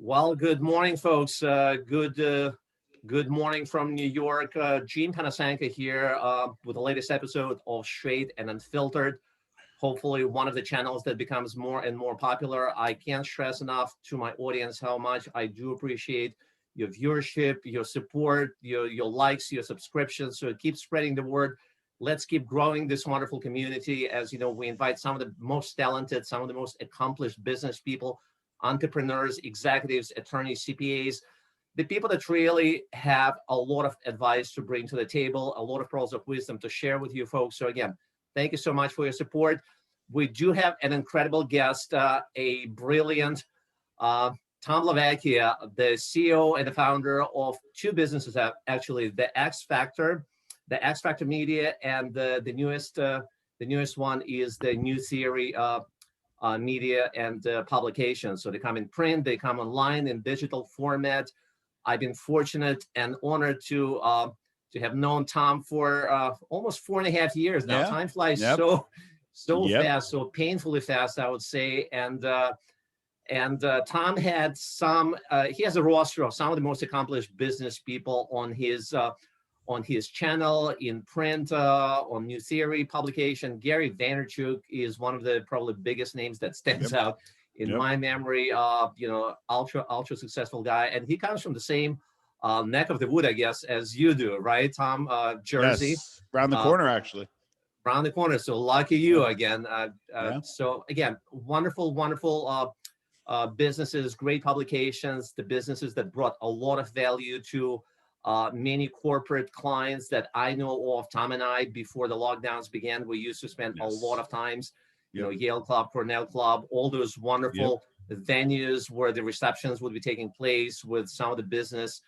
Well, good morning, folks. Good morning from New York. Gene Panasenko here with the latest episode of Straight and Unfiltered. Hopefully, one of the channels that becomes more and more popular. I can't stress enough to my audience how much I do appreciate your viewership, your support, your likes, your subscriptions. So keep spreading the word. Let's keep growing this wonderful community. As you know, we invite some of the most talented, some of the most accomplished business people, entrepreneurs, executives, attorneys, CPAs, the people that really have a lot of advice to bring to the table, a lot of pearls of wisdom to share with you folks. So again, thank you so much for your support. We do have an incredible guest, a brilliant Tom Vecchia, the CEO and the founder of two businesses, actually, the X Factor Media, and the newest one is the New Theory media and publications. So they come in print, they come online in digital format. I've been fortunate and honored to have known Tom for almost 4.5 years now. Yeah. Time flies Yep. so Yep. fast, so painfully fast, I would say. And Tom had he has a roster of some of the most accomplished business people on his channel, in print, on New Theory publication. Gary Vaynerchuk is one of the probably biggest names that stands out in my memory. Ultra successful guy, and he comes from the same neck of the wood, I guess, as you do, right, Tom? Jersey, Yes. Around the corner, actually. Around the corner. So lucky you again. Yeah. So again, wonderful businesses, great publications, the businesses that brought a lot of value to many corporate clients that I know of. Tom and I, before the lockdowns began, we used to spend a lot of times, Yale Club, Cornell Club, all those wonderful venues where the receptions would be taking place with some of the business,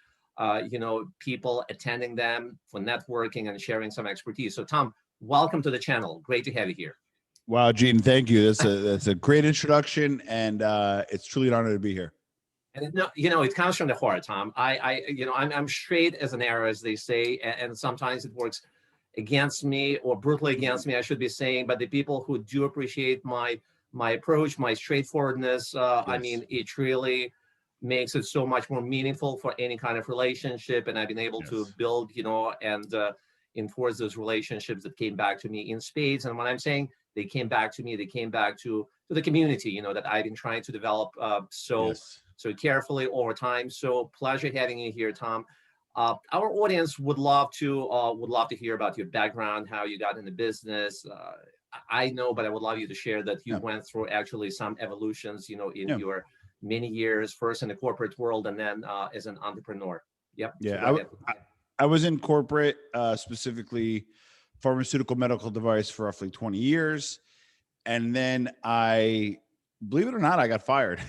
people attending them for networking and sharing some expertise. So Tom, welcome to the channel. Great to have you here. Wow, Gene, thank you. That's a great introduction, and it's truly an honor to be here. And it comes from the heart, Tom. I'm straight as an arrow, as they say, and sometimes it works against me, or brutally against me, I should be saying. But the people who do appreciate my approach, my straightforwardness, I mean, it really makes it so much more meaningful for any kind of relationship. And I've been able to build, and enforce those relationships that came back to me in spades. And when I'm saying they came back to me, they came back to the community, that I've been trying to develop so carefully over time. So pleasure having you here, Tom. Our audience would love to hear about your background, how you got into business. I know, but I would love you to share that you went through actually some evolutions, in your many years, first in the corporate world and then as an entrepreneur. Yep. Yeah. I was in corporate, specifically pharmaceutical medical device, for roughly 20 years. And then believe it or not, I got fired.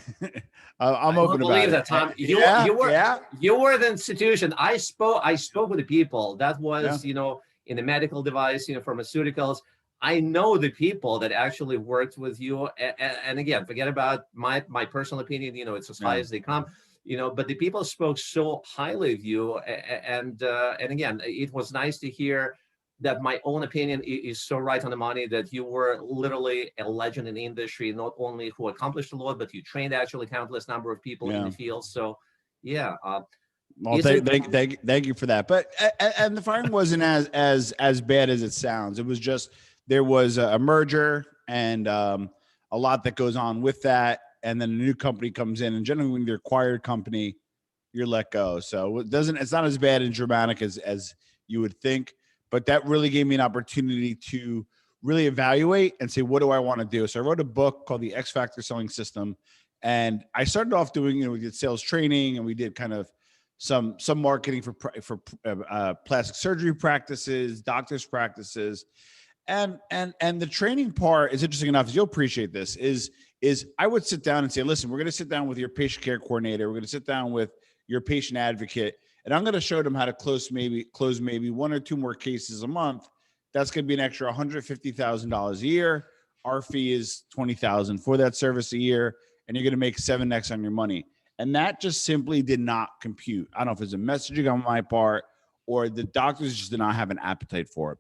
I'm open about it. That, Tom. You were the institution. I spoke with the people. That was, in the medical device, pharmaceuticals. I know the people that actually worked with you. And again, forget about my personal opinion. It's as high as they come. But the people spoke so highly of you. And again, it was nice to hear that my own opinion is so right on the money, that you were literally a legend in the industry, not only who accomplished a lot, but you trained actually countless number of people in the field. So, well, thank you for that. But and the firing wasn't as bad as it sounds. It was just, there was a merger and a lot that goes on with that. And then a new company comes in, and generally when you're an acquired company, you're let go. So it's not as bad and dramatic as you would think. But that really gave me an opportunity to really evaluate and say, what do I want to do? So I wrote a book called The X Factor Selling System. And I started off doing, we did sales training, and we did kind of some marketing for plastic surgery practices, doctors' practices. And the training part is interesting enough, you'll appreciate this, is I would sit down and say, listen, we're going to sit down with your patient care coordinator. We're going to sit down with your patient advocate. And I'm going to show them how to close maybe one or two more cases a month. That's going to be an extra $150,000 a year. Our fee is $20,000 for that service a year, and you're going to make 7x on your money. And that just simply did not compute. I don't know if it's a messaging on my part or the doctors just did not have an appetite for it.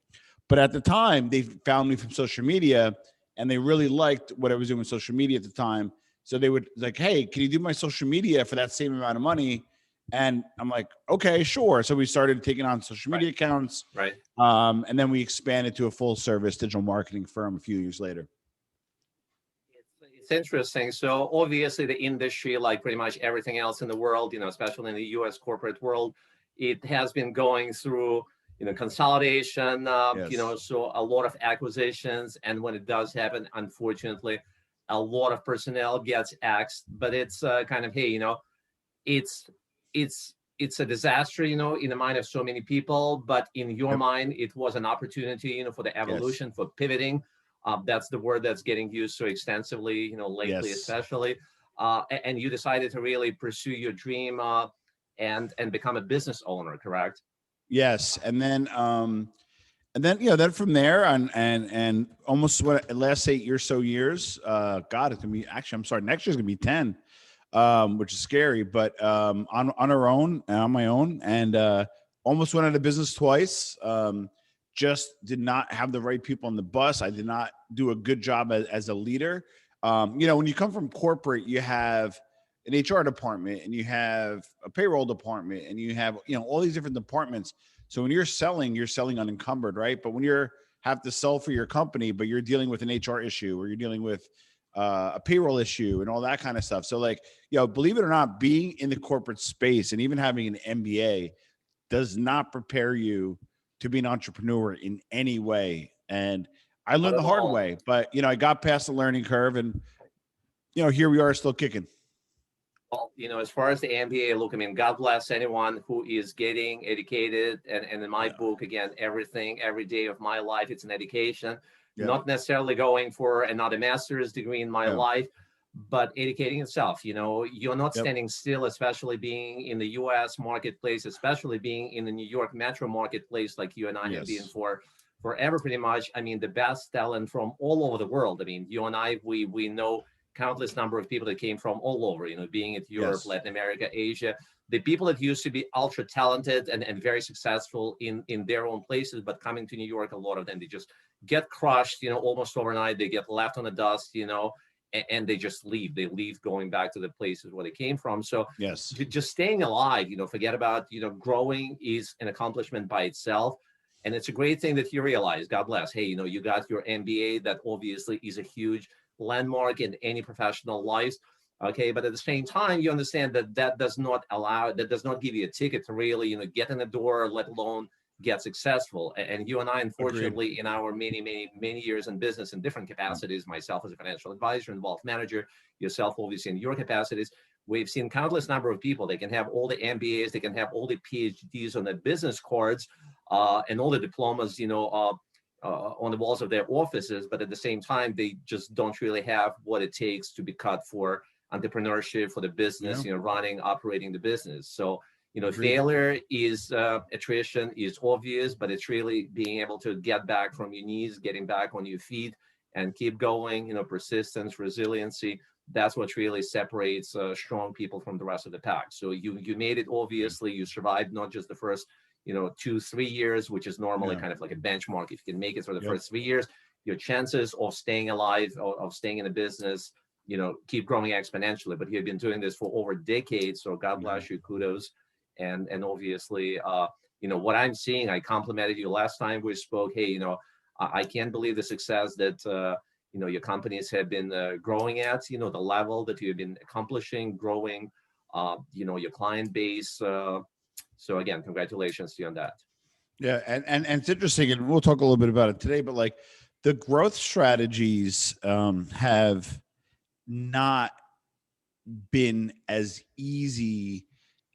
But at the time, they found me from social media, and they really liked what I was doing with social media at the time. So they would like, hey, can you do my social media for that same amount of money? And I'm like, okay, sure. So we started taking on social media accounts. Right. And then we expanded to a full service digital marketing firm a few years later. It's interesting. So obviously the industry, like pretty much everything else in the world, especially in the US corporate world, it has been going through, consolidation, Yes. so a lot of acquisitions. And when it does happen, unfortunately, a lot of personnel gets axed, but it's kind of, hey, it's it's a disaster, in the mind of so many people, but in your Yep. mind, it was an opportunity, for the Yes. evolution, for pivoting. That's the word that's getting used so extensively, lately, Yes. especially. And you decided to really pursue your dream and become a business owner, correct? Yes. And then, then from there and almost what last 8 years, God, it's gonna be actually, I'm sorry, next year's gonna be 10, which is scary, but on our own and on my own, and almost went out of business twice. Just did not have the right people on the bus. I did not do a good job as a leader. When you come from corporate, you have an HR department and you have a payroll department and you have, all these different departments. So when you're selling unencumbered, right? But when you're have to sell for your company, but you're dealing with an HR issue or you're dealing with a payroll issue and all that kind of stuff. So like, believe it or not, being in the corporate space and even having an MBA does not prepare you to be an entrepreneur in any way. And I Not learned the at hard all. way, but I got past the learning curve and here we are still kicking. Well, as far as the MBA, look, I mean, God bless anyone who is getting educated. And in my Yeah. book, again, everything, every day of my life, it's an education. Yeah. Not necessarily going for another master's degree in my Yeah. life, but educating itself. You're not Yep. standing still, especially being in the US marketplace, especially being in the New York metro marketplace, like you and I have been Yes. for forever, pretty much. I mean, the best talent from all over the world. I mean, you and I, we know countless number of people that came from all over, being it Europe, Yes. Latin America, Asia, the people that used to be ultra talented and very successful in their own places, but coming to New York, a lot of them, they just get crushed, almost overnight. They get left on the dust, and they just leave. They leave going back to the places where they came from. So Yes. just staying alive, forget about, growing is an accomplishment by itself. And it's a great thing that you realize, God bless. Hey, you got your MBA, that obviously is a huge landmark in any professional life. Okay, but at the same time, you understand that does not give you a ticket to really, get in the door, let alone get successful. And you and I, Agreed. unfortunately, in our many, many, many years in business in different capacities, myself as a financial advisor and wealth manager, yourself obviously in your capacities, we've seen countless number of people. They can have all the MBAs, they can have all the PhDs on their business cards, and all the diplomas, on the walls of their offices, but at the same time, they just don't really have what it takes to be cut for entrepreneurship, for the business, Yeah. running, operating the business. So, Agreed. failure is attrition is obvious, but it's really being able to get back from your knees, getting back on your feet and keep going, persistence, resiliency. That's what really separates strong people from the rest of the pack. So you made it, obviously, you survived not just the first 2-3 years, which is normally Yeah. kind of like a benchmark. If you can make it for the Yep. first 3 years, your chances of staying alive, of staying in a business, keep growing exponentially. But you've been doing this for over decades, so God Yeah. bless you, kudos. And obviously, what I'm seeing, I complimented you last time we spoke. Hey, I can't believe the success that your companies have been growing at. The level that you've been accomplishing, growing, your client base. So again, congratulations to you on that. Yeah. And it's interesting, and we'll talk a little bit about it today, but like the growth strategies have not been as easy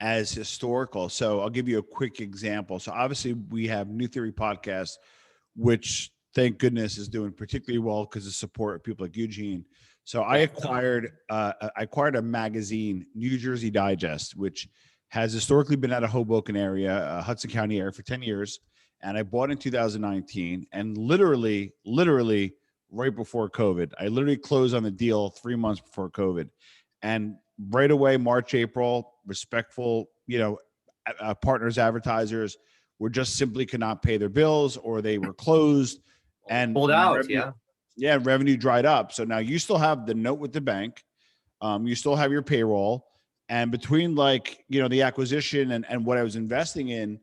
as historical. So I'll give you a quick example. So obviously we have New Theory Podcast, which thank goodness is doing particularly well because of support of people like Eugene. So I acquired a magazine, New Jersey Digest, which has historically been out of Hoboken area, Hudson County area for 10 years. And I bought in 2019 and literally right before COVID, I literally closed on the deal 3 months before COVID. And right away, March, April, respectful, partners, advertisers were just simply could not pay their bills or they were closed and Pulled out, revenue, yeah. revenue dried up. So now you still have the note with the bank. You still have your payroll, and between like, you know, the acquisition and what I was investing in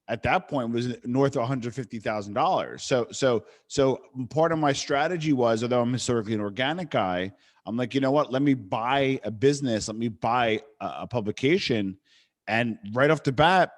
at that point was north of $150,000. So part of my strategy was, although I'm historically an organic guy, I'm like, you know what, let me buy a business, let me buy a publication. And right off the bat,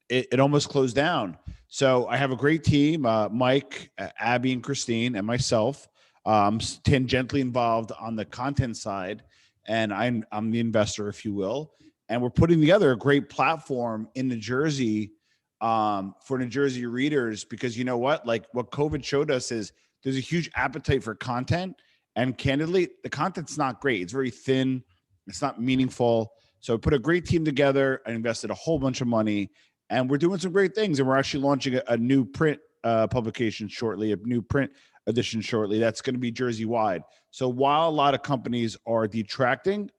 it almost closed down. So I have a great team, Mike, Abby, and Christine, and myself, tangentially involved on the content side. And I'm the investor, if you will. And we're putting together a great platform in New Jersey for New Jersey readers, because you know what, like what COVID showed us is there's a huge appetite for content. And candidly, the content's not great. It's very thin. It's not meaningful. So I put a great team together. I invested a whole bunch of money, and we're doing some great things. And we're actually launching a new print publication shortly, a new print edition shortly. That's going to be Jersey wide. So while a lot of companies are detracting,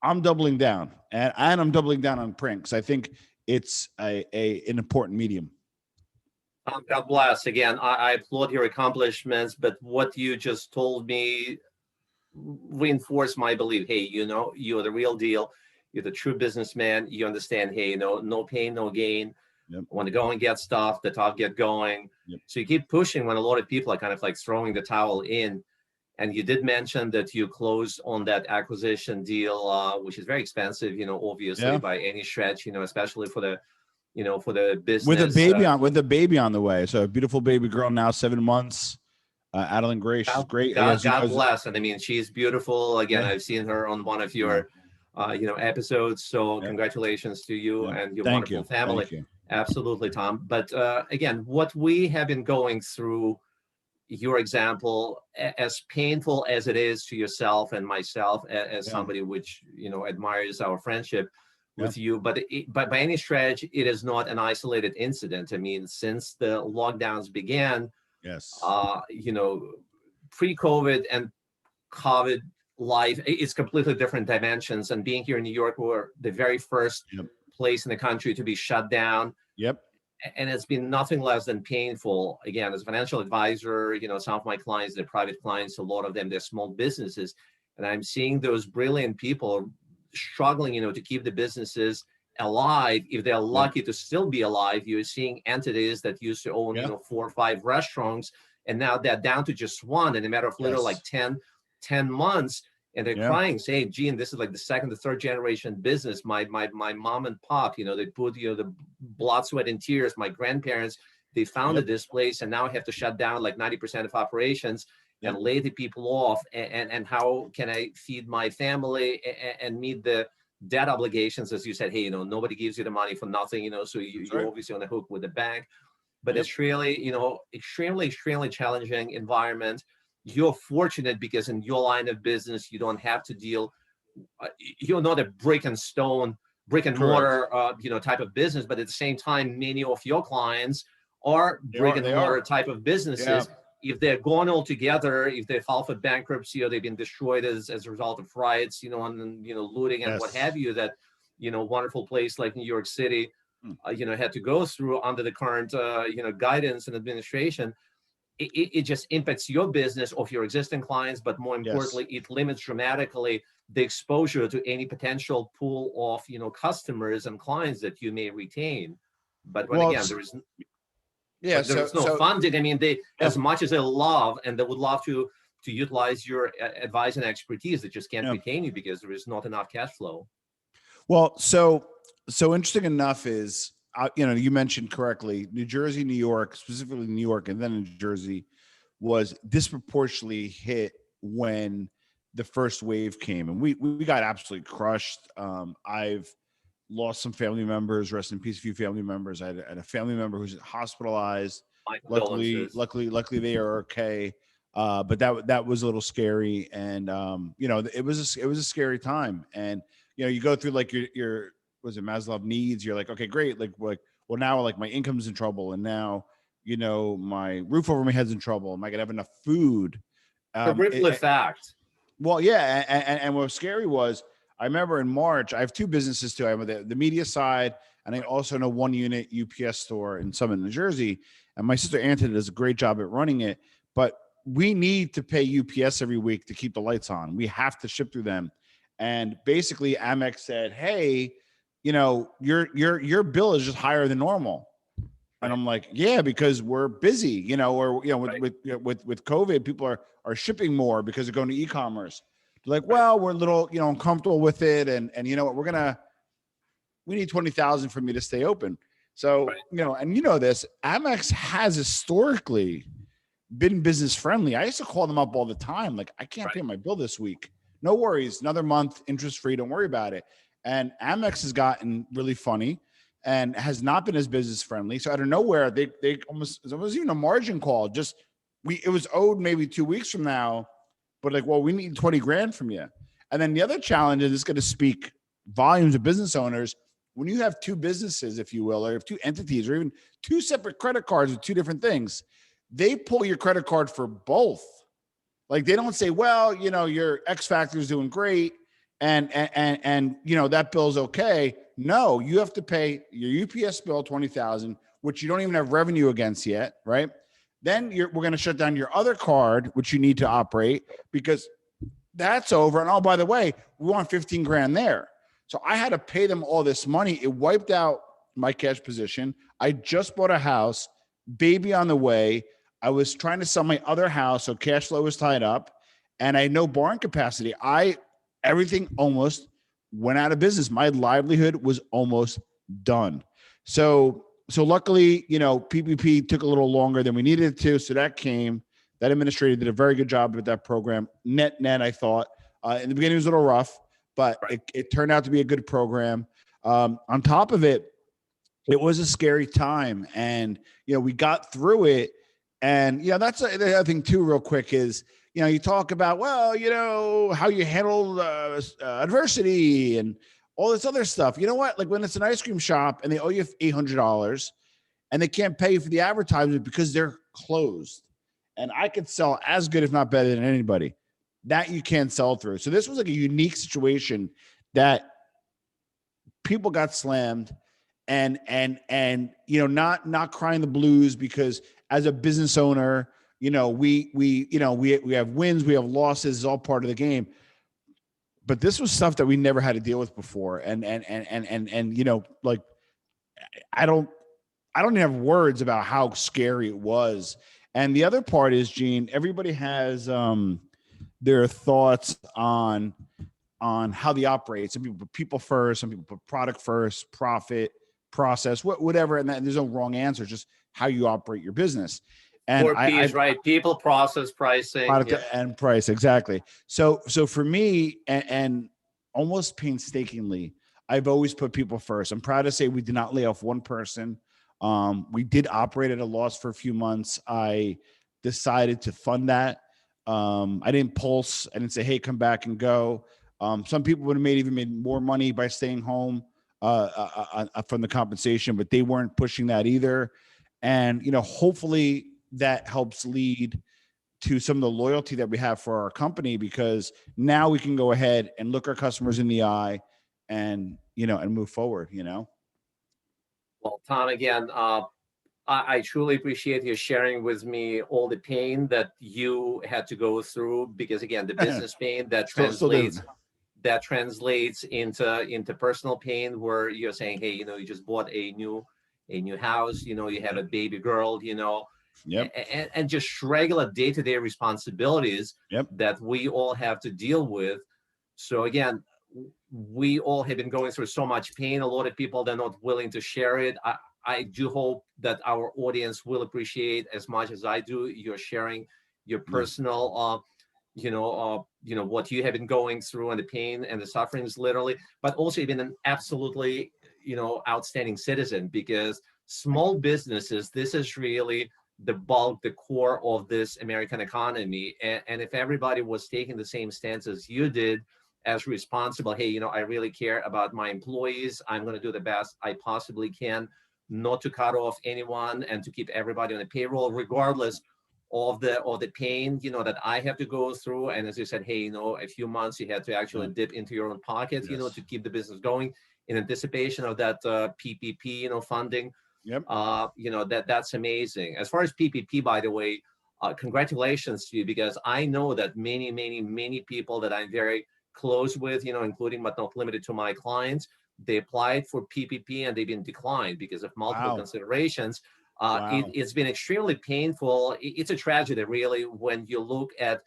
I'm doubling down, and I'm doubling down on print because I think it's an important medium. God bless. Again, I applaud your accomplishments, but what you just told me reinforced my belief. Hey, you know, you're the real deal. You're the true businessman. You understand, hey, you know, no pain, no gain. Yep. When to go and get stuff, the top get going. Yep. So you keep pushing when a lot of people are kind of like throwing the towel in. And you did mention that you closed on that acquisition deal, which is very expensive, you know, obviously by any stretch, you know, especially for the, you know, for the business. With a baby on the way. So a beautiful baby girl now, 7 months. Adeline Gray, she's great. God bless. And I mean, she's beautiful. Again, I've seen her on one of your, you know, episodes. So congratulations to you and your wonderful family. Thank you. Absolutely, Tom. But again, what we have been going through, your example, as painful as it is to yourself and myself, as somebody which, you know, admires our friendship with you, but by any stretch, it is not an isolated incident. I mean, since the lockdowns began, you know, pre-COVID and COVID life, it's completely different dimensions. And being here in New York, we're the very first place in the country to be shut down. And it's been nothing less than painful. Again, as a financial advisor, you know, some of my clients, they're private clients, a lot of them, they're small businesses. And I'm seeing those brilliant people struggling, you know, to keep the businesses alive. If they're lucky to still be alive, you're seeing entities that used to own, you know, 4 or 5 restaurants, and now they're down to just one in a matter of literally like 10 months. And they're crying, saying, "Gene, this is like the second or third generation business. My mom and pop, you know, they put, you know, the blood, sweat, and tears. My grandparents, they founded this place, and now I have to shut down like 90% of operations and lay the people off. And how can I feed my family and meet the debt obligations?" As you said, hey, you know, nobody gives you the money for nothing, you know, so you're obviously on the hook with the bank. But it's really, you know, extremely challenging environment. You're fortunate because in your line of business, you don't have to deal, you're not a brick and mortar, you know, type of business. But at the same time, many of your clients are brick and mortar type of businesses. If they're gone altogether, if they file for bankruptcy or they've been destroyed as a result of riots, you know, and, you know, looting and what have you, that, you know, wonderful place like New York City, you know, had to go through under the current, you know, guidance and administration. It just impacts your business of your existing clients, but more importantly, it limits dramatically the exposure to any potential pool of, you know, customers and clients that you may retain. But when again, there is no funding. I mean, they, as much as they love and they would love to utilize your advice and expertise, they just can't retain you because there is not enough cash flow. Well, so interesting enough is, you know, you mentioned correctly, New Jersey, New York, specifically New York, and then New Jersey was disproportionately hit when the first wave came, and we got absolutely crushed. I've lost some family members. Rest in peace, a few family members. I had a family member who's hospitalized. Luckily they are okay. But that was a little scary, and you know, it was a scary time. And you know, you go through like your was it Maslow needs? You're like, okay, great. Like, well, now like my income's in trouble, and now, you know, my roof over my head's in trouble. Am I gonna have enough food? The ripple effect. Well, yeah, and what was scary was, I remember in March, I have 2 businesses too. I have the media side, and I also know 1 unit UPS store in Summit, New Jersey. And my sister Anthony does a great job at running it, but we need to pay UPS every week to keep the lights on. We have to ship through them. And basically Amex said, hey, you know, your bill is just higher than normal. And I'm like, yeah, because we're busy, you know, or, you know, with COVID, people are shipping more because they're going to e-commerce. They're like, well, we're a little, you know, uncomfortable with it. And you know what, we need 20,000 for me to stay open. So, you know, and you know this, Amex has historically been business friendly. I used to call them up all the time. Like, I can't pay my bill this week. No worries. Another month, interest free. Don't worry about it. And Amex has gotten really funny and has not been as business friendly. So out of nowhere, they almost, it was even a margin call. Just it was owed maybe 2 weeks from now, but like, well, we need 20 grand from you. And then the other challenge is it's going to speak volumes of business owners. When you have two businesses, if you will, or you have two entities, or even two separate credit cards with two different things, they pull your credit card for both. Like, they don't say, well, you know, your X factor is doing great, and you know, that bill's okay. No, you have to pay your UPS bill, 20,000, which you don't even have revenue against yet, right? Then we're going to shut down your other card, which you need to operate, because that's over. And oh, by the way, we want 15 grand there. So I had to pay them all this money. It wiped out my cash position. I just bought a house, baby on the way. I was trying to sell my other house, so cash flow was tied up, and I had no borrowing capacity. Everything almost went out of business. My livelihood was almost done. So luckily, you know, PPP took a little longer than we needed it to. So that came. That administrator did a very good job with that program. Net, I thought. In the beginning, it was a little rough, but it turned out to be a good program. On top of it, it was a scary time. And, you know, we got through it. And, you know, that's the other thing too, real quick, is, you know, you talk about, well, you know, how you handle adversity and all this other stuff. You know what? Like, when it's an ice cream shop and they owe you $800 and they can't pay you for the advertisement because they're closed, and I could sell as good, if not better, than anybody, that you can't sell through. So this was like a unique situation that people got slammed, and you know, not crying the blues, because as a business owner, you know, we have wins, we have losses, it's all part of the game. But this was stuff that we never had to deal with before. And you know, like, I don't even have words about how scary it was. And the other part is, Gene, everybody has their thoughts on how they operate. Some people put people first, some people put product first, profit, process, whatever. And there's no wrong answer, just how you operate your business. And Four P's, right? People, process, pricing, product, and price. Exactly. So for me, and almost painstakingly, I've always put people first. I'm proud to say we did not lay off one person. We did operate at a loss for a few months. I decided to fund that. I didn't pulse. I didn't say, hey, come back and go. Some people would have even made more money by staying home from the compensation, but they weren't pushing that either. And, you know, hopefully that helps lead to some of the loyalty that we have for our company, because now we can go ahead and look our customers in the eye and, you know, and move forward, you know? Well, Tom, again, I truly appreciate you sharing with me all the pain that you had to go through, because again, the business pain that translates into personal pain, where you're saying, hey, you know, you just bought a new house, you know, you have a baby girl, you know, and just regular day-to-day responsibilities that we all have to deal with. So again, we all have been going through so much pain. A lot of people, they're not willing to share it. I do hope that our audience will appreciate, as much as I do, you're sharing your personal, you know, what you have been going through, and the pain and the sufferings, literally, but also you've been an absolutely, you know, outstanding citizen, because small businesses, this is really the bulk, the core of this American economy. And if everybody was taking the same stance as you did, as responsible, hey, you know, I really care about my employees, I'm going to do the best I possibly can not to cut off anyone, and to keep everybody on the payroll, regardless of the pain, you know, that I have to go through. And as you said, hey, you know, a few months you had to actually dip into your own pocket, you know, to keep the business going in anticipation of that PPP, you know, funding. You know, that's amazing. As far as PPP, by the way, congratulations to you, because I know that many people that I'm very close with, including but not limited to my clients, they applied for PPP and they've been declined because of multiple considerations. It's been extremely painful. It's a tragedy, really, when you look at,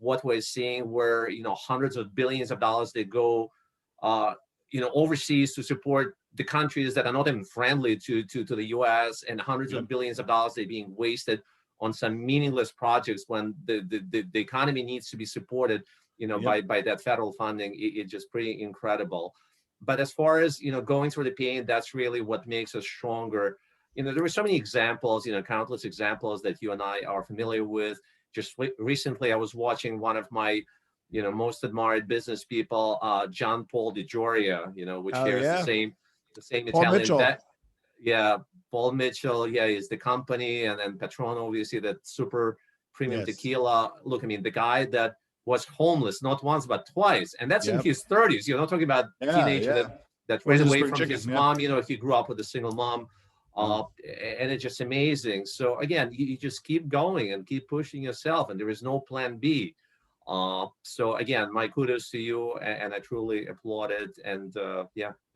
what we're seeing where, hundreds of billions of dollars they go, overseas to support the countries that are not even friendly to the U.S., and hundreds of billions of dollars they're being wasted on some meaningless projects when the economy needs to be supported, by that federal funding. It's just pretty incredible. But as far as, going through the pain, that's really what makes us stronger. There were so many examples, countless examples that you and I are familiar with. Just recently, I was watching one of my, most admired business people, John Paul DeGioia, which shares the same Italian. Paul Mitchell. Yeah, is the company, and then Patron, obviously, that super premium tequila. Look, I mean, the guy that was homeless not once but twice, and that's in his 30s. You're not talking about teenager that ran away from his mom. He grew up with a single mom. And it's just amazing. So again, you just keep going and keep pushing yourself, and there is no plan B. So again, my kudos to you, and I truly applaud it. And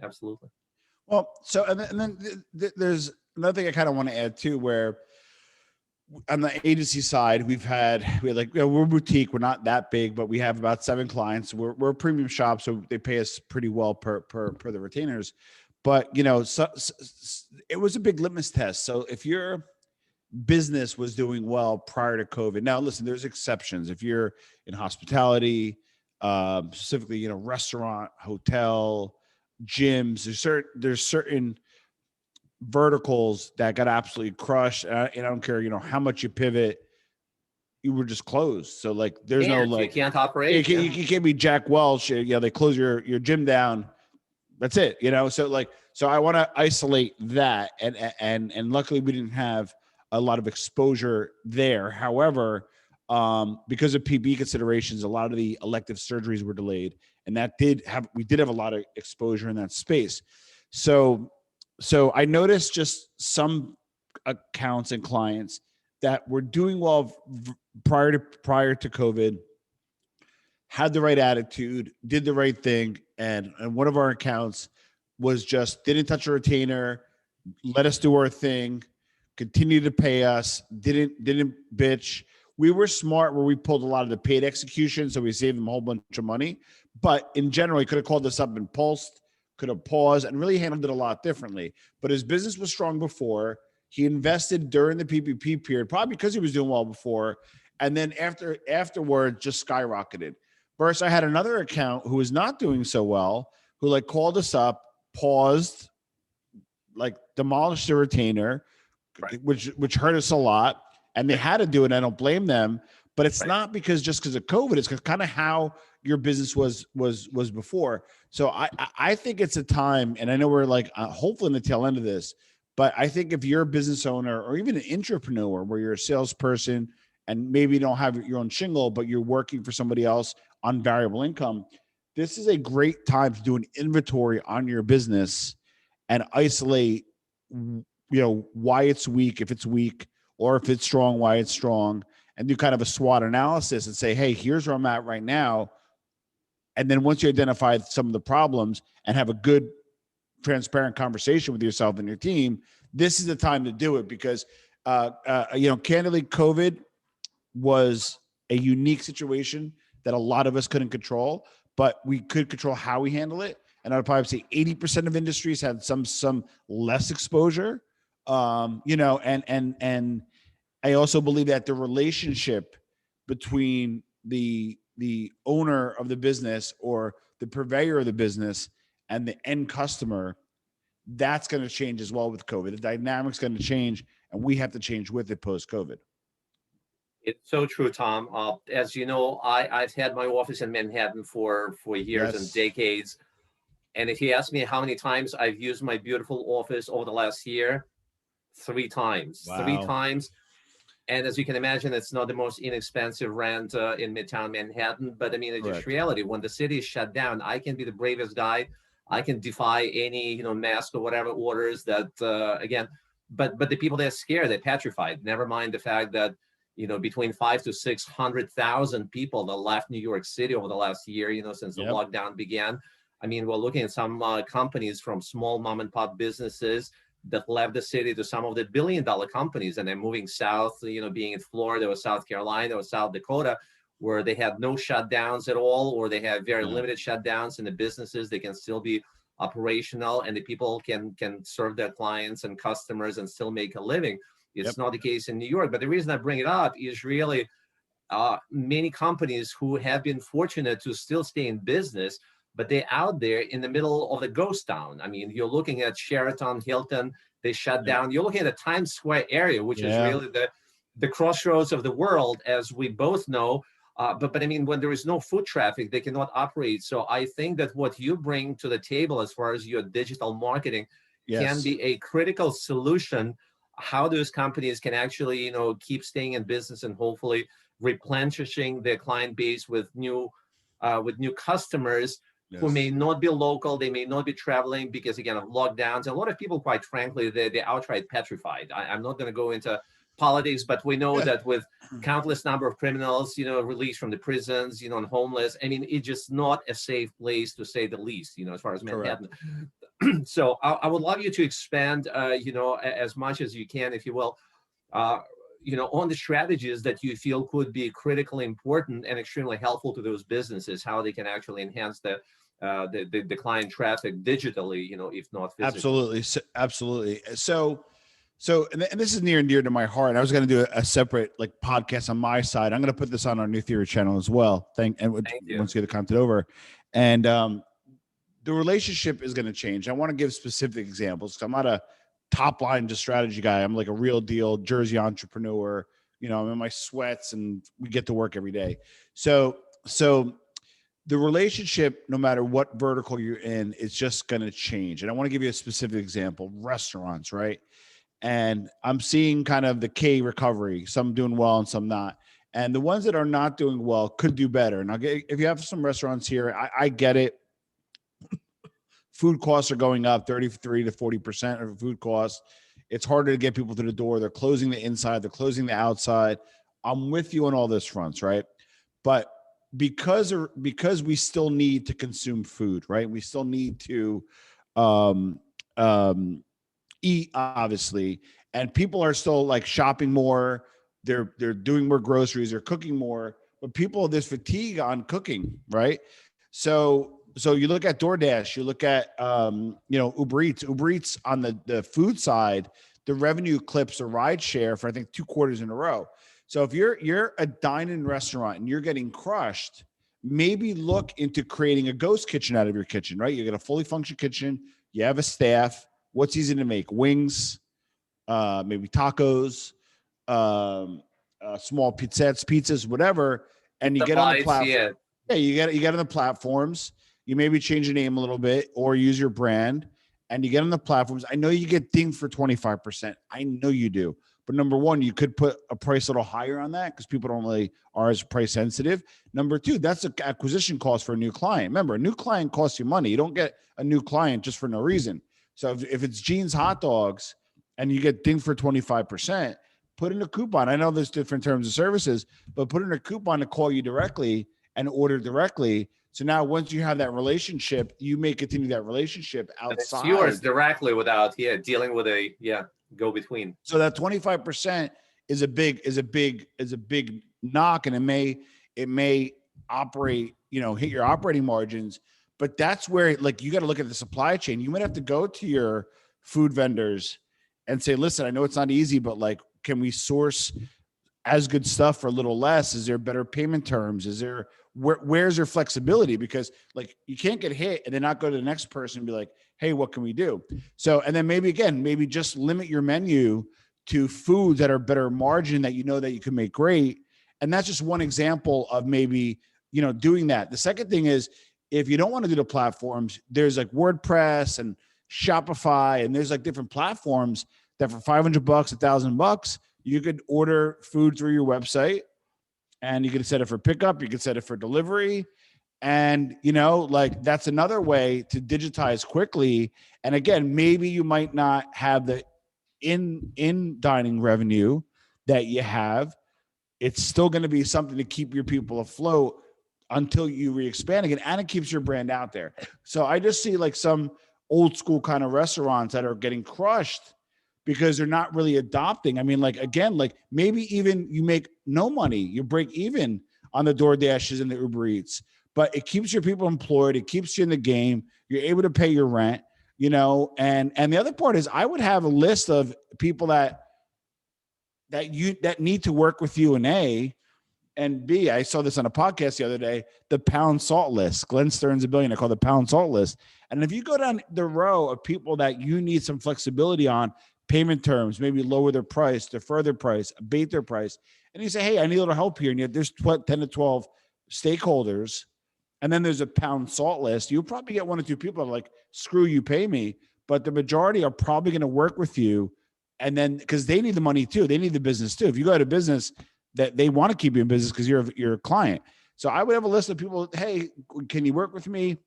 absolutely. Well, so and then there's another thing I kind of want to add too, where on the agency side, we're boutique, we're not that big, but we have about 7 clients. We're a premium shop, so they pay us pretty well per the retainers. But it was a big litmus test. So if your business was doing well prior to COVID, now listen, there's exceptions. If you're in hospitality, specifically, restaurant, hotel, gyms, there's certain verticals that got absolutely crushed. And I don't care, how much you pivot, you were just closed. So there's you can't operate. You can't be Jack Welch. They close your gym down. That's it, so I want to isolate that, and luckily we didn't have a lot of exposure there. However, because of PB considerations, a lot of the elective surgeries were delayed, and we did have a lot of exposure in that space. So I noticed just some accounts and clients that were doing well prior to COVID, had the right attitude, did the right thing. And one of our accounts was just didn't touch a retainer, let us do our thing, continue to pay us, didn't bitch. We were smart where we pulled a lot of the paid execution, so we saved them a whole bunch of money. But in general, he could have called us up and pulsed, could have paused, and really handled it a lot differently. But his business was strong before. He invested during the PPP period, probably because he was doing well before. And then afterward, just skyrocketed. Versus I had another account who was not doing so well, who called us up, paused, demolished the retainer, which hurt us a lot. And they had to do it. I don't blame them, but it's not because of COVID. It's kind of how your business was before. So I think it's a time, and I know we're hopefully in the tail end of this, but I think if you're a business owner or even an entrepreneur where you're a salesperson and maybe you don't have your own shingle, but you're working for somebody else on variable income, this is a great time to do an inventory on your business and isolate, why it's weak, if it's weak, or if it's strong, why it's strong, and do kind of a SWOT analysis and say, hey, here's where I'm at right now. And then once you identify some of the problems and have a good, transparent conversation with yourself and your team, this is the time to do it because, candidly, COVID was a unique situation that a lot of us couldn't control, but we could control how we handle it. And I would probably say 80% of industries had some less exposure, and I also believe that the relationship between the owner of the business or the purveyor of the business and the end customer, that's going to change as well with COVID. The dynamic's going to change, and we have to change with it post-COVID. It's so true, Tom. As you know, I've had my office in Manhattan for years and decades. And if you ask me how many times I've used my beautiful office over the last year, 3 times. Wow. 3 times. And as you can imagine, it's not the most inexpensive rent in Midtown Manhattan. But I mean, it's just reality. When the city is shut down, I can be the bravest guy. I can defy any, mask or whatever orders that, again, but the people that are scared, they're petrified. Never mind the fact that, between 5 to 600,000 people that left New York City over the last year, since the lockdown began. I mean, we're looking at some companies from small mom and pop businesses that left the city to some of the billion-dollar companies, and they're moving south, being in Florida or South Carolina or South Dakota, where they had no shutdowns at all, or they have very limited shutdowns in the businesses. They can still be operational, and the people can serve their clients and customers and still make a living. It's not the case in New York. But the reason I bring it up is really many companies who have been fortunate to still stay in business, but they're out there in the middle of the ghost town. I mean, you're looking at Sheraton, Hilton, they shut down. You're looking at the Times Square area, which is really the crossroads of the world, as we both know. But I mean, when there is no foot traffic, they cannot operate. So I think that what you bring to the table as far as your digital marketing can be a critical solution. How those companies can actually, keep staying in business and hopefully replenishing their client base with new customers who may not be local, they may not be traveling because, again, of lockdowns. And a lot of people, quite frankly, they're outright petrified. I'm not going to go into politics, but we know that with countless number of criminals, released from the prisons, and homeless, I mean, it's just not a safe place, to say the least, as far as Manhattan. So I would love you to expand, as much as you can, if you will, on the strategies that you feel could be critically important and extremely helpful to those businesses, how they can actually enhance the client traffic digitally, if not physically. Absolutely. So, and this is near and dear to my heart. I was going to do a separate podcast on my side. I'm going to put this on our New Theory channel as well. Thank you. Once you get the content over, and the relationship is going to change. I want to give specific examples. I'm not a top line just strategy guy. I'm like a real deal Jersey entrepreneur. I'm in my sweats and we get to work every day. So the relationship, no matter what vertical you're in, is just going to change. And I want to give you a specific example: restaurants, right? And I'm seeing kind of the K recovery, some doing well and some not. And the ones that are not doing well could do better. And if you have some restaurants here, I get it. Food costs are going up 33 to 40% of food costs. It's harder to get people to the door. They're closing the inside. They're closing the outside. I'm with you on all this fronts, right? But because we still need to consume food, right? We still need to eat, obviously, and people are still shopping more. They're doing more groceries. They're cooking more. But there's fatigue on cooking, right? So you look at DoorDash, you look at Uber Eats. Uber Eats on the food side, the revenue clips a ride share for I think 2 quarters in a row. So if you're a dine-in restaurant and you're getting crushed, maybe look into creating a ghost kitchen out of your kitchen, right? You get a fully functioning kitchen, you have a staff. What's easy to make? Wings, maybe tacos, small pizzas, whatever, and you get on the platform. You get on the platforms. You maybe change your name a little bit or use your brand, and you get on the platforms. I know you get dinged for 25%. I know you do. But number one, you could put a price a little higher on that because people don't really are as price sensitive. Number two, that's an acquisition cost for a new client. Remember, a new client costs you money. You don't get a new client just for no reason. So if it's Gene's Hot Dogs and you get dinged for 25%, put in a coupon. I know there's different terms of services, but put in a coupon to call you directly and order directly. So now once you have that relationship, you may continue that relationship outside. It's yours directly without dealing with a go between. So that 25% is a big knock, and it may operate, hit your operating margins. But that's where you got to look at the supply chain. You might have to go to your food vendors and say, listen, I know it's not easy, but can we source as good stuff for a little less? Is there better payment terms? Is there where's your flexibility? Because you can't get hit and then not go to the next person and be like, hey, what can we do? So, and then maybe just limit your menu to foods that are better margin that that you can make great. And that's just one example of maybe, doing that. The second thing is, if you don't want to do the platforms, there's WordPress and Shopify, and there's different platforms that for $500, $1,000, you could order food through your website, and you can set it for pickup. You can set it for delivery. And, that's another way to digitize quickly. And again, maybe you might not have the in dining revenue that you have, it's still going to be something to keep your people afloat until you re-expand again, and it keeps your brand out there. So I just see like some old school kind of restaurants that are getting crushed because they're not really adopting. I mean, like, again, like maybe even you make no money, you break even on the DoorDashes and the Uber Eats, but it keeps your people employed. It keeps you in the game. You're able to pay your rent, you know? And the other part is I would have a list of people that need to work with you, and and B, I saw this on a podcast the other day, the pound salt list. Glenn Stearns, a billionaire, called the pound salt list. And if you go down the row of people that you need some flexibility on payment terms, maybe lower their price, defer their price, abate their price, and you say, hey, I need a little help here, and yet there's 10 to 12 stakeholders, and then there's a pound salt list, you'll probably get one or two people that are like, screw you, pay me. But the majority are probably going to work with you. And then, because they need the money too, they need the business too. If you go out of business, that they want to keep you in business because you're a client. So I would have a list of people, hey, can you work with me?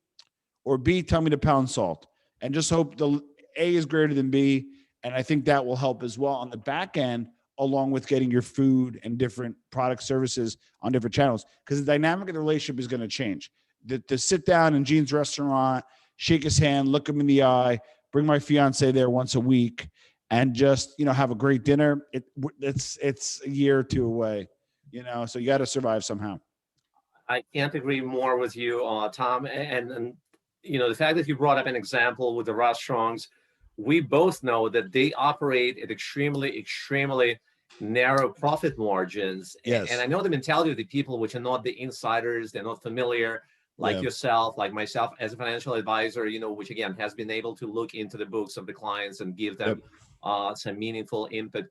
Or B, tell me to pound salt. And just hope the A is greater than B. And I think that will help as well on the back end, along with getting your food and different product services on different channels. Because the dynamic of the relationship is going to change. To sit down in Gene's restaurant, shake his hand, look him in the eye, bring my fiance there once a week, and just, you know, have a great dinner. It's a year or two away, you know, so you got to survive somehow. I can't agree more with you, Tom. And you know, the fact that you brought up an example with the restaurants, we both know that they operate at extremely narrow profit margins. Yes. And I know the mentality of the people which are not the insiders, they're not familiar, like yourself, like myself as a financial advisor, you know, which again has been able to look into the books of the clients and give them some meaningful input,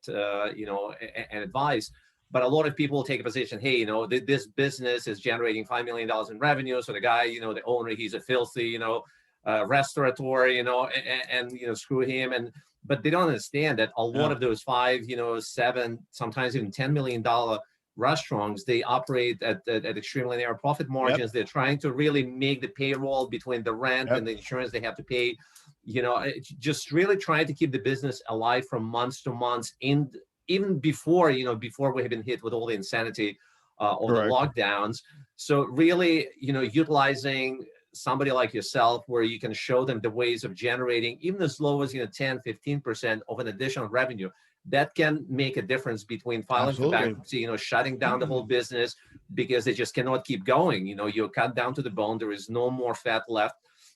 you know, and advice. But a lot of people take a position, hey, you know, this business is generating $5 million in revenue. So the guy, you know, the owner, he's a filthy, you know, restaurateur, you know, and you know, screw him. But they don't understand that a lot of those 5, you know, 7, sometimes even $10 million restaurants, they operate at extremely narrow profit margins. They're trying to really make the payroll between the rent and the insurance they have to pay. You know, just really trying to keep the business alive from months to months, even before, you know, before we have been hit with all the insanity of the lockdowns. So really, you know, utilizing somebody like yourself where you can show them the ways of generating even as low as, you know, 10, 15% of an additional revenue, that can make a difference between filing for bankruptcy, you know, shutting down the whole business because they just cannot keep going. You know, you're cut down to the bone. There is no more fat left,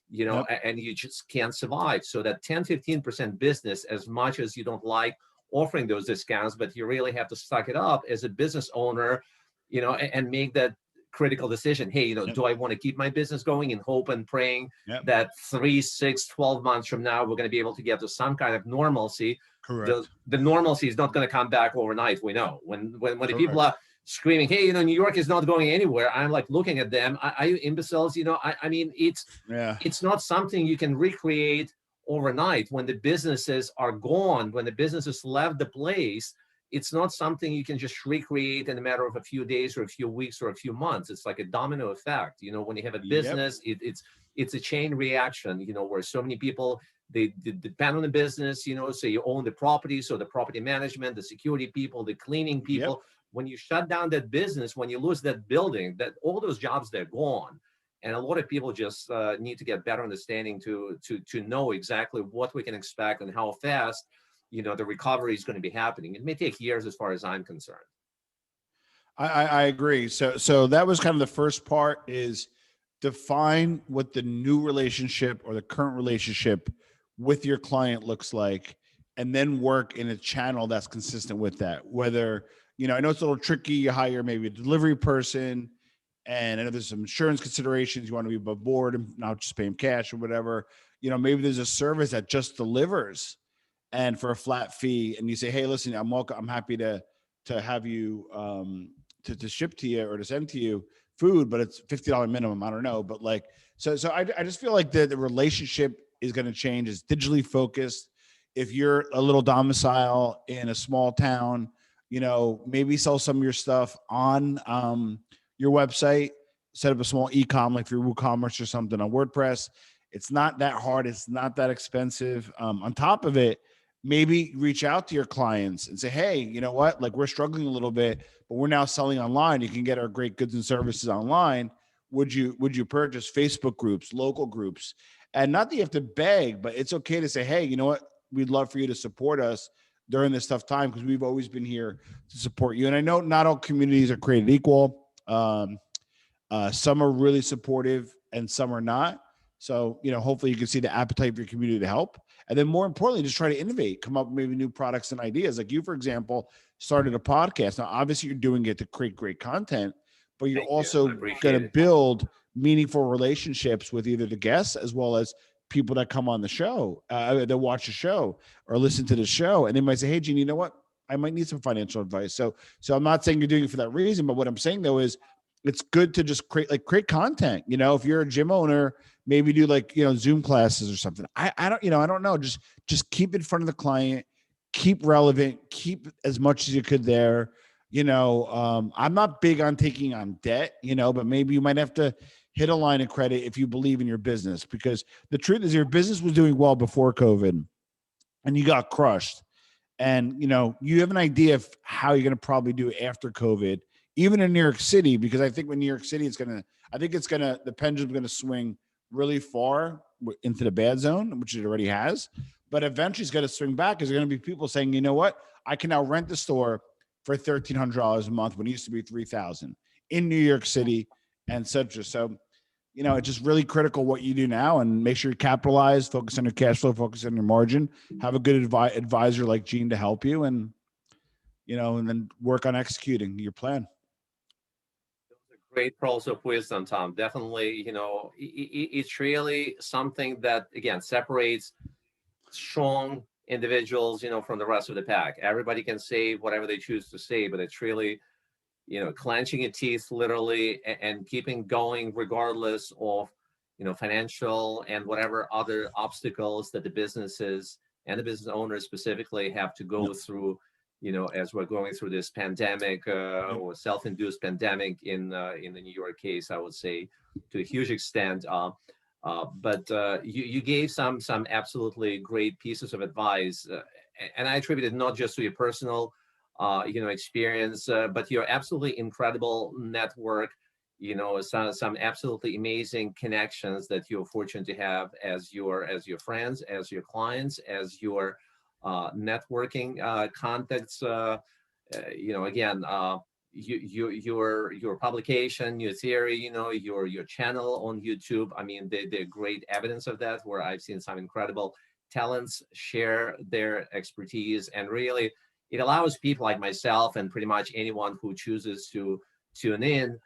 you know, and you just can't survive. So that 10, 15% business, as much as you don't like offering those discounts, but you really have to suck it up as a business owner, you know, and make that critical decision. Hey, you know, do I want to keep my business going and hope and praying that 3, 6, 12 months from now, we're going to be able to get to some kind of normalcy? Correct. The normalcy is not going to come back overnight. We know when the people are screaming, hey, you know, New York is not going anywhere. I'm like looking at them. Are you imbeciles? You know, I mean, it's not something you can recreate overnight. When the businesses are gone, when the businesses left the place, it's not something you can just recreate in a matter of a few days or a few weeks or a few months. It's like a domino effect. You know, when you have a business, it's a chain reaction, you know, where so many people, they depend on the business, you know, so you own the property, so the property management, the security people, the cleaning people. When you shut down that business, when you lose that building, that all those jobs, they're gone. And a lot of people just need to get better understanding to know exactly what we can expect and how fast, you know, the recovery is going to be happening. It may take years as far as I'm concerned. I agree. So that was kind of the first part, is define what the new relationship or the current relationship with your client looks like, and then work in a channel that's consistent with that. Whether, you know, I know it's a little tricky, you hire maybe a delivery person, and I know there's some insurance considerations. You want to be above board and not just pay them cash or whatever. You know, maybe there's a service that just delivers and for a flat fee. And you say, hey, listen, I'm happy to have you to ship to you or to send to you food, but it's $50 minimum. I don't know. But like, so I just feel like the relationship is going to change. It's digitally focused. If you're a little domicile in a small town, you know, maybe sell some of your stuff on your website, set up a small e-com like through WooCommerce or something on WordPress. It's not that hard. It's not that expensive. On top of it, maybe reach out to your clients and say, hey, you know what? Like, we're struggling a little bit, but we're now selling online. You can get our great goods and services online. Would you purchase? Facebook groups, local groups? And not that you have to beg, but it's okay to say, hey, you know what? We'd love for you to support us during this tough time, because we've always been here to support you. And I know not all communities are created equal. Some are really supportive and some are not. So, hopefully you can see the appetite of your community to help. And then more importantly, just try to innovate, come up with maybe new products and ideas. Like you, for example, started a podcast. Now, obviously you're doing it to create great content, but you're also going to build meaningful relationships with either the guests as well as people that come on the show, that watch the show or listen to the show. And they might say, hey, Gene, you know what? I might need some financial advice. So I'm not saying you're doing it for that reason, but what I'm saying though is it's good to just create content. If you're a gym owner, maybe do Zoom classes or something. I don't know. Just keep in front of the client, keep relevant, keep as much as you could there. I'm not big on taking on debt, but maybe you might have to hit a line of credit if you believe in your business, because the truth is your business was doing well before COVID and you got crushed. And, you have an idea of how you're going to probably do after COVID, even in New York City, because I think when New York City, the pendulum's going to swing really far into the bad zone, which it already has. But eventually it's going to swing back, because there are going to be people saying, you know what, I can now rent the store for $1,300 a month when it used to be $3,000 in New York City and such. So, it's just really critical what you do now, and make sure you capitalize, focus on your cash flow, focus on your margin, have a good advisor like Gene to help you, and then work on executing your plan. Great pearls of wisdom, Tom. Definitely, it's really something that, again, separates strong individuals, from the rest of the pack. Everybody can say whatever they choose to say, but it's really, clenching your teeth literally and keeping going regardless of, financial and whatever other obstacles that the businesses and the business owners specifically have to go through, as we're going through this pandemic or self-induced pandemic in the New York case, I would say to a huge extent. But you gave some absolutely great pieces of advice, and I attribute it not just to your personal experience, but your absolutely incredible network. Some absolutely amazing connections that you're fortunate to have as your friends, as your clients, as your networking contacts. Again, your publication, your theory, your channel on YouTube. I mean, they're great evidence of that, where I've seen some incredible talents share their expertise, and really it allows people like myself and pretty much anyone who chooses to tune in,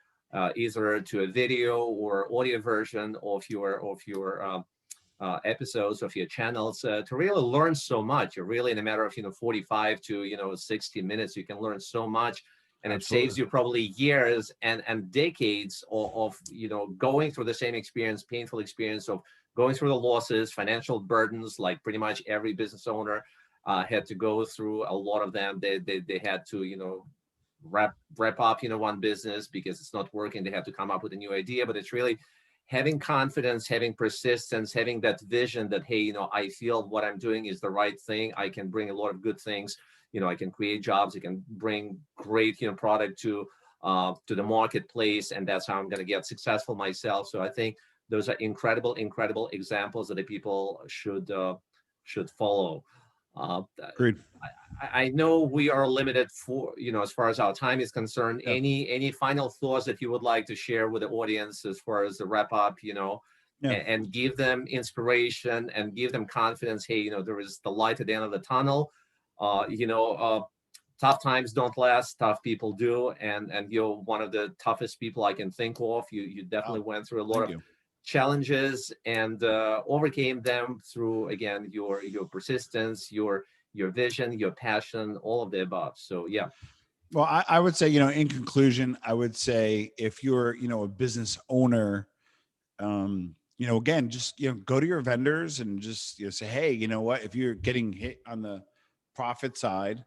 either to a video or audio version of your episodes of your channels, to really learn so much. You're really, in a matter of 45 to 60 minutes, you can learn so much, and Absolutely. It saves you probably years and decades of going through the same experience, painful experience of going through the losses, financial burdens, like pretty much every business owner had to go through. A lot of them, they had to wrap up one business because it's not working. They have to come up with a new idea. But it's really having confidence, having persistence, having that vision that, hey, I feel what I'm doing is the right thing. I can bring a lot of good things. I can create jobs. I can bring great product to the marketplace, and that's how I'm going to get successful myself. So I think those are incredible examples that the people should follow. Agreed. I know we are limited for, as far as our time is concerned. Yeah. Any final thoughts that you would like to share with the audience as far as the wrap up, and give them inspiration and give them confidence. Hey, there is the light at the end of the tunnel. Tough times don't last, tough people do. And you're one of the toughest people I can think of. You definitely went through a lot of challenges and overcame them through, again, your persistence, your vision, your passion, all of the above. So yeah. Well, I would say, in conclusion, I would say if you're, a business owner, again, just, go to your vendors and just, say, hey, you know what, if you're getting hit on the profit side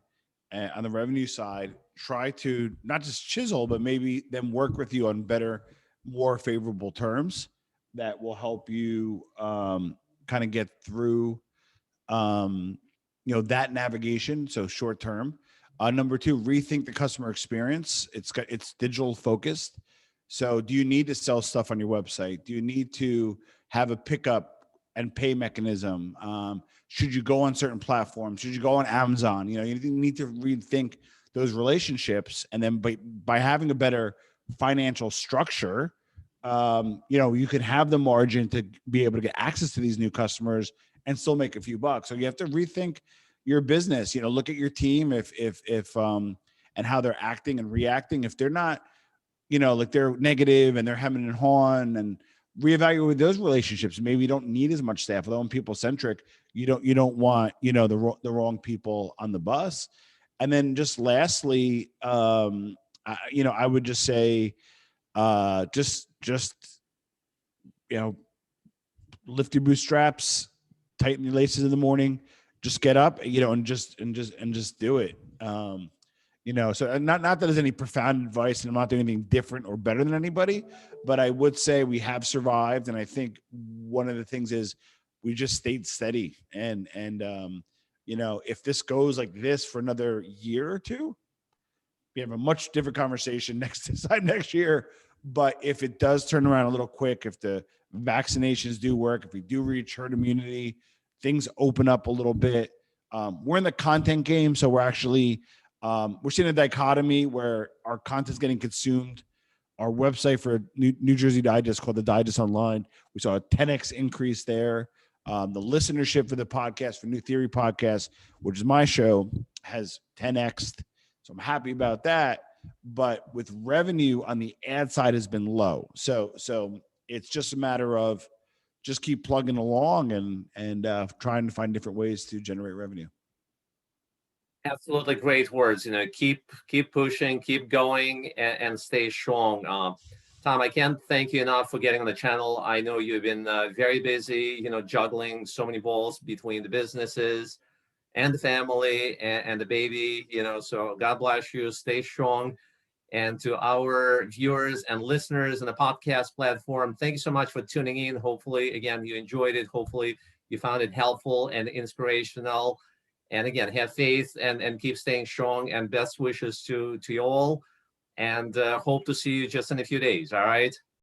and on the revenue side, try to not just chisel, but maybe then work with you on better, more favorable terms that will help you kind of get through that navigation. So short term. Number two, rethink the customer experience. It's digital focused. So do you need to sell stuff on your website? Do you need to have a pickup and pay mechanism? Should you go on certain platforms? Should you go on Amazon? You need to rethink those relationships. And then by having a better financial structure, you can have the margin to be able to get access to these new customers and still make a few bucks. So you have to rethink your business. Look at your team if and how they're acting and reacting. If they're not, like they're negative and they're hemming and hawing, and reevaluate those relationships. Maybe you don't need as much staff. Although I'm people centric, you don't want the wrong people on the bus. And then just lastly, I would just say, just lift your bootstraps, tighten your laces in the morning, just get up, and just do it. So not that there's any profound advice, and I'm not doing anything different or better than anybody, but I would say we have survived. And I think one of the things is we just stayed steady. And if this goes like this for another year or two, we have a much different conversation next year. But if it does turn around a little quick, if the vaccinations do work, if we do reach herd immunity, things open up a little bit. We're in the content game, so we're actually we're seeing a dichotomy where our content's getting consumed. Our website for New Jersey Digest, called the Digest Online, we saw a 10x increase there. The listenership for the podcast, for New Theory Podcast, which is my show, has 10x'd. So I'm happy about that. But with revenue on the ad side has been low. So it's just a matter of just keep plugging along and trying to find different ways to generate revenue. Absolutely great words. Keep pushing, keep going, and stay strong. Tom, I can't thank you enough for getting on the channel. I know you've been very busy, juggling so many balls between the businesses and the family and the baby, so God bless you. Stay strong. And to our viewers and listeners in the podcast platform, thank you so much for tuning in. Hopefully, again, you enjoyed it. Hopefully, you found it helpful and inspirational. And again, have faith and keep staying strong, and best wishes to you all. And hope to see you just in a few days. All right.